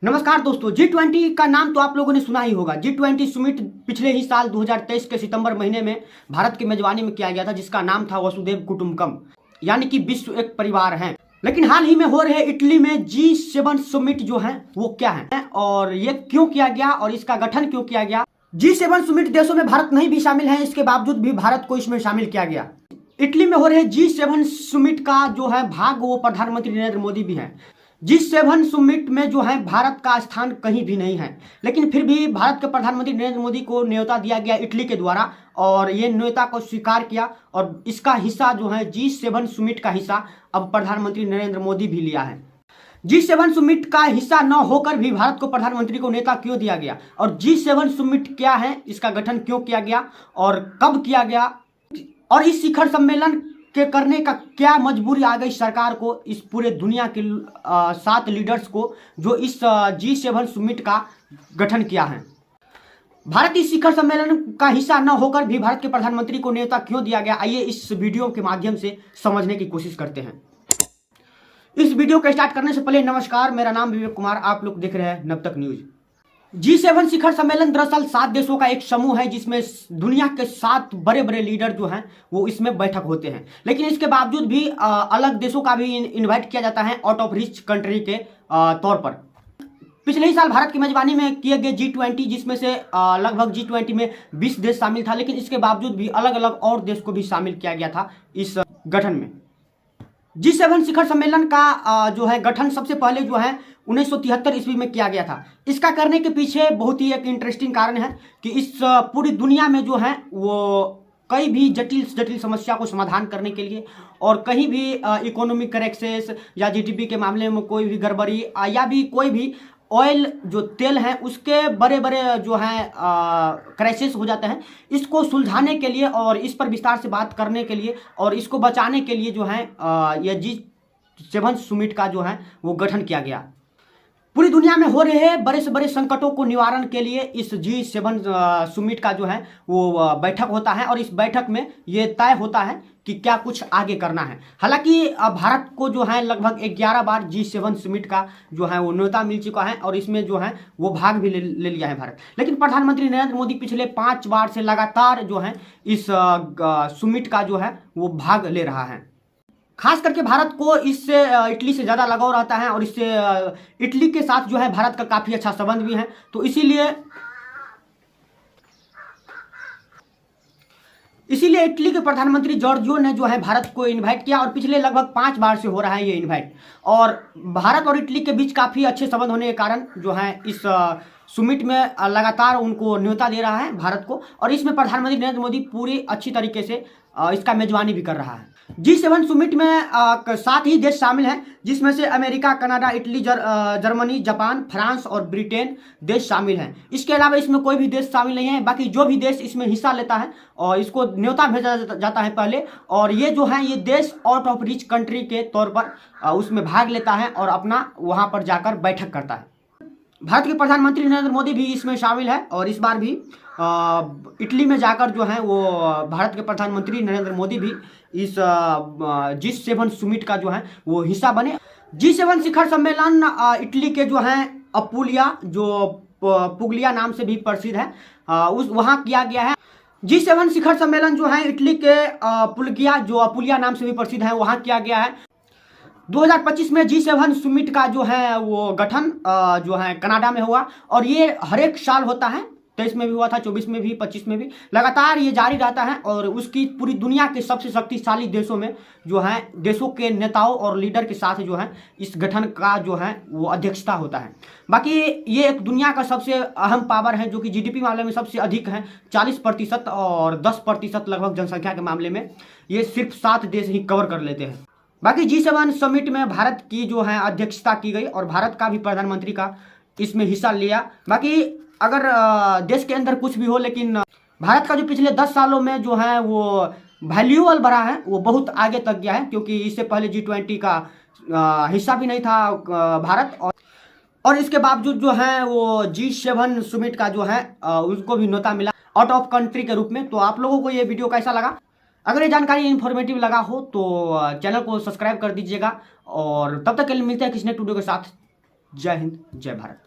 नमस्कार दोस्तों, G20 का नाम तो आप लोगों ने सुना ही होगा। G20 समिट पिछले ही साल 2023 के सितंबर महीने में भारत की मेजबानी में किया गया था, जिसका नाम था वसुधैव कुटुंबकम, यानी कि विश्व एक परिवार है। लेकिन हाल ही में हो रहे इटली में G7 समिट जो है वो क्या है और ये क्यों किया गया और इसका गठन क्यों किया गया। G7 समिट देशों में भारत नहीं भी शामिल है, इसके बावजूद भी भारत को इसमें शामिल किया गया। इटली में हो रहे G7 समिट का जो है भाग वो प्रधानमंत्री नरेंद्र मोदी भी हैं। G7 समिट में जो है भारत का स्थान कहीं भी नहीं है, लेकिन फिर भी भारत के प्रधानमंत्री नरेंद्र मोदी को न्योता दिया गया इटली के द्वारा और ये न्योता को स्वीकार किया और इसका हिस्सा जो है G7 समिट का हिस्सा अब प्रधानमंत्री नरेंद्र मोदी भी लिया है। G7 समिट का हिस्सा न होकर भी भारत को प्रधानमंत्री को नेता क्यों दिया गया और G7 समिट क्या है, इसका गठन क्यों किया गया और कब किया गया और इस शिखर सम्मेलन के करने का क्या मजबूरी आ गई सरकार को, इस पूरे दुनिया के 7 लीडर्स को जो इस G7 समिट का गठन किया है। भारत इस शिखर सम्मेलन का हिस्सा न होकर भी भारत के प्रधानमंत्री को न्योता क्यों दिया गया, आइए इस वीडियो के माध्यम से समझने की कोशिश करते हैं। इस वीडियो को स्टार्ट करने से पहले नमस्कार, मेरा नाम विवेक कुमार, आप लोग देख रहे हैं नवतक न्यूज। G7 शिखर सम्मेलन दरअसल 7 देशों का एक समूह है जिसमें दुनिया के 7 बड़े बड़े लीडर जो हैं वो इसमें बैठक होते हैं। लेकिन इसके बावजूद भी अलग देशों का भी इनवाइट किया जाता है आउट ऑफ रिच कंट्री के तौर पर। पिछले ही साल भारत की मेजबानी में किए गए G20 जिसमें से लगभग G20 में 20 देश शामिल था, लेकिन इसके बावजूद भी अलग अलग और देश को भी शामिल किया गया था इस गठन में। G7 शिखर सम्मेलन का जो है गठन सबसे पहले जो है 1973 ईस्वी में किया गया था। इसका करने के पीछे बहुत ही एक इंटरेस्टिंग कारण है कि इस पूरी दुनिया में जो है वो कई भी जटिल समस्या को समाधान करने के लिए और कहीं भी इकोनॉमिक क्राइसिस या जीडीपी के मामले में कोई भी गड़बड़ी या भी कोई भी ऑयल जो तेल है उसके बड़े बड़े जो है क्राइसिस हो जाते हैं, इसको सुलझाने के लिए और इस पर विस्तार से बात करने के लिए और इसको बचाने के लिए जो है यह G7 समिट का जो है वो गठन किया गया। पूरी दुनिया में हो रहे बड़े से बड़े संकटों को निवारण के लिए इस G7 समिट का जो है वो बैठक होता है और इस बैठक में ये तय होता है कि क्या कुछ आगे करना है। हालांकि भारत को जो है लगभग 11 बार G7 समिट का जो है वो न्योता मिल चुका है और इसमें जो है वो भाग भी ले लिया है भारत। लेकिन प्रधानमंत्री नरेंद्र मोदी पिछले 5 बार से लगातार जो है इस समिट का जो है वो भाग ले रहा है। खास करके भारत को इससे इटली से ज़्यादा लगाव रहता है और इससे इटली के साथ जो है भारत का काफ़ी अच्छा संबंध भी है, तो इसीलिए इटली के प्रधानमंत्री जॉर्जियो ने जो है भारत को इनवाइट किया और पिछले लगभग 5 बार से हो रहा है ये इनवाइट और भारत और इटली के बीच काफ़ी अच्छे संबंध होने के कारण जो है इस समिट में लगातार उनको न्योता दे रहा है भारत को और इसमें प्रधानमंत्री नरेंद्र मोदी पूरी अच्छी तरीके से इसका मेजबानी भी कर रहा है। G7 समिट में 7 ही देश शामिल हैं जिसमें से America, Canada, Italy, Germany, Japan, France और ब्रिटेन देश शामिल हैं। इसके अलावा इसमें कोई भी देश शामिल नहीं है। बाकी जो भी देश इसमें हिस्सा लेता है और इसको न्योता भेजा जाता है पहले और ये जो है ये देश आउट ऑफ रिच कंट्री के तौर पर उसमें भाग लेता है और अपना वहाँ पर जाकर बैठक करता है। भारत के प्रधानमंत्री नरेंद्र मोदी भी इसमें शामिल है और इस बार भी इटली में जाकर जो है वो भारत के प्रधानमंत्री नरेंद्र मोदी भी इस G7 समिट का जो है वो हिस्सा बने। G7 शिखर सम्मेलन इटली के जो है अपुलिया जो पुगलिया नाम से भी प्रसिद्ध है उस वहाँ किया गया है। G7 शिखर सम्मेलन जो है इटली के पुलगिया जो अपुलिया नाम से भी प्रसिद्ध है वहाँ किया गया है। 2025 में G7 समिट का जो है वो गठन जो है कनाडा में हुआ और ये हर एक साल होता है। 23 में भी हुआ था, 24 में भी, 25 में भी, लगातार ये जारी रहता है और उसकी पूरी दुनिया के सबसे शक्तिशाली देशों में जो है देशों के नेताओं और लीडर के साथ जो है इस गठन का जो है वो अध्यक्षता होता है। बाकी ये एक दुनिया का सबसे अहम पावर है जो कि जीडीपी मामले में सबसे अधिक है 40% और 10% लगभग जनसंख्या के मामले में ये सिर्फ 7 देश ही कवर कर लेते हैं। बाकी G7 समिट में भारत की जो है अध्यक्षता की गई और भारत का भी प्रधानमंत्री का इसमें हिस्सा लिया। बाकी अगर देश के अंदर कुछ भी हो लेकिन भारत का जो पिछले 10 सालों में जो है वो वैल्यूअल बढ़ा है वो बहुत आगे तक गया है, क्योंकि इससे पहले G20 का हिस्सा भी नहीं था भारत और इसके बावजूद जो है वो G7 समिट का जो है उसको भी न्योता मिला आउट ऑफ कंट्री के रूप में। तो आप लोगों को ये वीडियो कैसा लगा? अगर ये जानकारी इन्फॉर्मेटिव लगा हो तो चैनल को सब्सक्राइब कर दीजिएगा और तब तक के लिए मिलते हैं किसी नेक्स्ट वीडियो के साथ। जय हिंद, जय भारत।